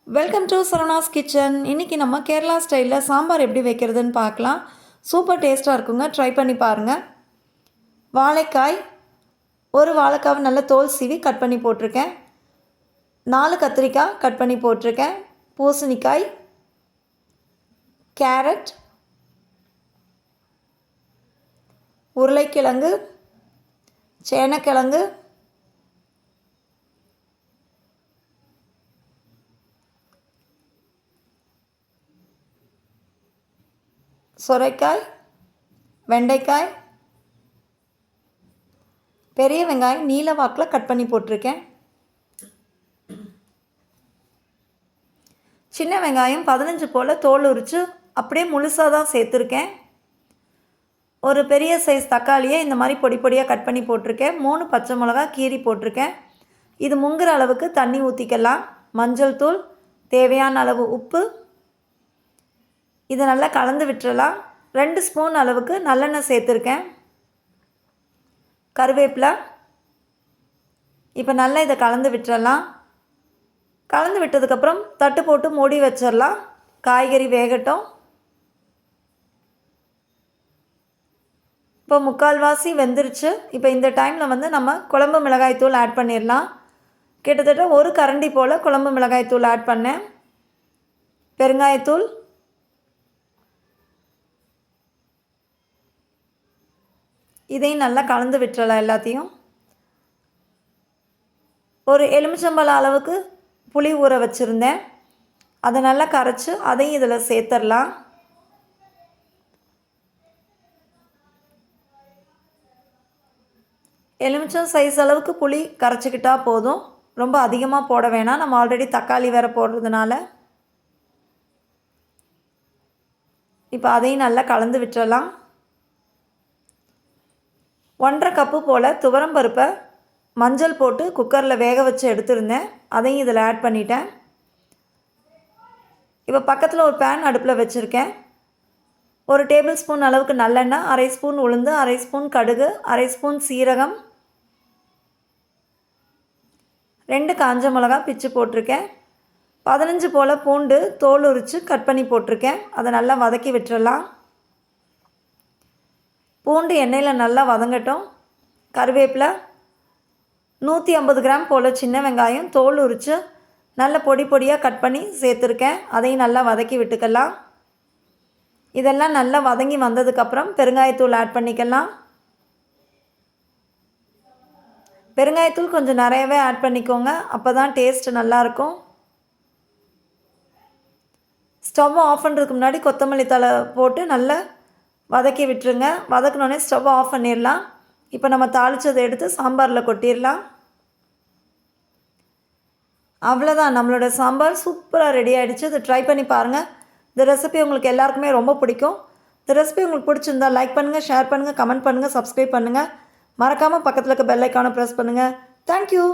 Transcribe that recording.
Welcome to Saravanas kitchen. இன்றைக்கி நம்ம கேரளா ஸ்டைலில் சாம்பார் எப்படி வைக்கிறதுன்னு பார்க்கலாம். சூப்பர் டேஸ்ட்டாக இருக்குங்க, ட்ரை பண்ணி பாருங்கள். வாழைக்காய், ஒரு வாழைக்காவை நல்ல தோல் சீவி கட் பண்ணி போட்டிருக்கேன். 4 கத்திரிக்காய் கட் பண்ணி போட்டிருக்கேன். பூசணிக்காய், கேரட், உருளைக்கிழங்கு, சேனக்கிழங்கு, சொரைக்காய், வெண்டைக்காய், பெரிய வெங்காயம் நீல வாக்கில் கட் பண்ணி போட்டிருக்கேன். சின்ன வெங்காயம் 15 போல் தோல் உரித்து அப்படியே முழுசாக தான் சேர்த்துருக்கேன். ஒரு பெரிய சைஸ் தக்காளியை இந்த மாதிரி பொடி பொடியாக கட் பண்ணி போட்டிருக்கேன். 3 பச்சை மிளகா கீரி போட்டிருக்கேன். இது முங்குற அளவுக்கு தண்ணி ஊற்றிக்கலாம். மஞ்சள் தூள், தேவையான அளவு உப்பு, இதை நல்லா கலந்து விட்டுறலாம். 2 ஸ்பூன் அளவுக்கு நல்லெண்ணெய் சேர்த்துருக்கேன். கருவேப்பிலை. இப்போ நல்லா இதை கலந்து விட்டுறலாம். கலந்து விட்டதுக்கப்புறம் தட்டு போட்டு மூடி வச்சிடலாம். காய்கறி வேகட்டும். இப்போ 3/4 வெந்துருச்சு. இப்போ இந்த டைமில் நம்ம குழம்பு மிளகாய்த்தூள் ஆட் பண்ணிடலாம். கிட்டத்தட்ட 1 கரண்டி போல் குழம்பு மிளகாய்த்தூள் ஆட் பண்ணேன். பெருங்காயத்தூள், இதையும் நல்லா கலந்து விட்டுறலாம். எல்லாத்தையும் ஒரு எலுமிச்சம்பழம் அளவுக்கு புளி ஊற வச்சுருந்தேன். அதை நல்லா கரைச்சி அதையும் இதில் சேர்த்துடலாம். எலுமிச்சம் சைஸ் அளவுக்கு புளி கரைச்சிக்கிட்டால் போதும், ரொம்ப அதிகமாக போட வேணாம். நம்ம ஆல்ரெடி தக்காளி வேறு போடுறதுனால. இப்போ அதையும் நல்லா கலந்து விட்டுறலாம். 1/2 கப்பு போல் துவரம்பருப்பை மஞ்சள் போட்டு குக்கரில் வேக வச்சு எடுத்துருந்தேன். அதையும் இதில் ஆட் பண்ணிட்டேன். இப்போ பக்கத்தில் ஒரு பேன் அடுப்பில் வச்சுருக்கேன். 1 டேபிள் ஸ்பூன் அளவுக்கு நல்லெண்ணெய், 1/2 ஸ்பூன் உளுந்து, 1/2 ஸ்பூன் கடுகு, 1/2 ஸ்பூன் சீரகம், 2 காஞ்ச மிளகா பிச்சு போட்டிருக்கேன். 15 போல் பூண்டு தோல் உரித்து கட் பண்ணி போட்டிருக்கேன். அதை நல்லா வதக்கி விட்டுறலாம். பூண்டு எண்ணெயில் நல்லா வதங்கட்டும். கருவேப்பிலை, 150 கிராம் போல் சின்ன வெங்காயம் தோல் உரித்து நல்ல பொடி பொடியாக கட் பண்ணி சேர்த்துருக்கேன். அதையும் நல்லா வதக்கி விட்டுக்கலாம். இதெல்லாம் நல்லா வதங்கி வந்ததுக்கப்புறம் பெருங்காயத்தூள் ஆட் பண்ணிக்கலாம். பெருங்காயத்தூள் கொஞ்சம் நிறையவே ஆட் பண்ணிக்கோங்க, அப்போ தான் டேஸ்ட் நல்லாயிருக்கும். ஸ்டவ் ஆஃப் பண்ணுறதுக்கு முன்னாடி கொத்தமல்லி தழை போட்டு நல்லா வதக்கி விட்டுருங்க. வதக்கினோடனே ஸ்டவ் ஆஃப் பண்ணிடலாம். இப்போ நம்ம தாளித்ததை எடுத்து சாம்பாரில் கொட்டிடலாம். அவ்வளோதான், நம்மளோட சாம்பார் சூப்பராக ரெடி ஆகிடுச்சு. இதை ட்ரை பண்ணி பாருங்கள். இந்த ரெசிபி உங்களுக்கு எல்லாருக்குமே ரொம்ப பிடிக்கும். இந்த ரெசிபி உங்களுக்கு பிடிச்சிருந்தா லைக் பண்ணுங்கள், ஷேர் பண்ணுங்கள், கமெண்ட் பண்ணுங்கள், சப்ஸ்கிரைப் பண்ணுங்கள். மறக்காமல் பக்கத்தில் இருக்க பெல் ஐக்கானை ப்ரெஸ் பண்ணுங்கள். தேங்க்யூ.